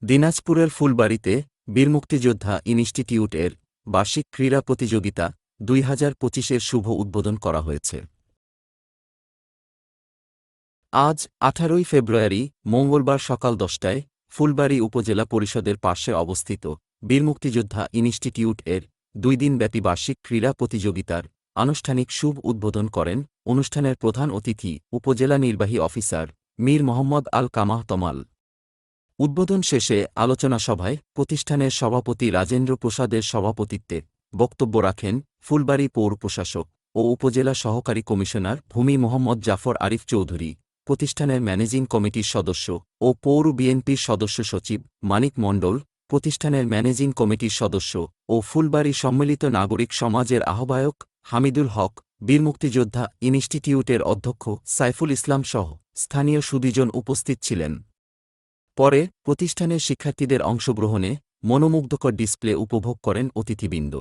দিনাজপুরের ফুলবাড়ীতে বীর মুক্তিযোদ্ধা ইনস্টিটিউট এর বার্ষিক ক্রীড়া প্রতিযোগিতা ২০২৫-এর শুভ উদ্বোধন করা হয়েছে। আজ ১৮ই ফেব্রুয়ারি মঙ্গলবার সকাল ১০টায় ফুলবাড়ী উপজেলা পরিষদের পার্শ্বে অবস্থিত বীর মুক্তিযোদ্ধা ইনস্টিটিউট এর ২ দিনব্যাপী বার্ষিক ক্রীড়া প্রতিযোগিতার আনুষ্ঠানিক শুভ উদ্বোধন করেন অনুষ্ঠানের প্রধান অতিথি উপজেলা নির্বাহী অফিসার মীর মোহাম্মদ আল কামাহ তমাল। উদ্বোধন শেষে আলোচনা সভায় প্রতিষ্ঠানের সভাপতি রাজেন্দ্র প্রসাদের সভাপতিত্বে বক্তব্য রাখেন ফুলবাড়ী পৌর প্রশাসক ও উপজেলা সহকারী কমিশনার ভূমি মোহাম্মদ জাফর আরিফ চৌধুরী, প্রতিষ্ঠানের ম্যানেজিং কমিটির সদস্য ও পৌর বিএনপির সদস্য সচিব মানিক মণ্ডল, প্রতিষ্ঠানের ম্যানেজিং কমিটির সদস্য ও ফুলবাড়ী সম্মিলিত নাগরিক সমাজের আহ্বায়ক হামিদুল হক, বীর মুক্তিযোদ্ধা ইনস্টিটিউটের অধ্যক্ষ সাইফুল ইসলাম সহ স্থানীয় সুধীজন উপস্থিত ছিলেন। পরে প্রতিষ্ঠানের শিক্ষার্থীদের অংশগ্রহণে মনোমুগ্ধকর ডিসপ্লে উপভোগ করেন অতিথিবৃন্দ।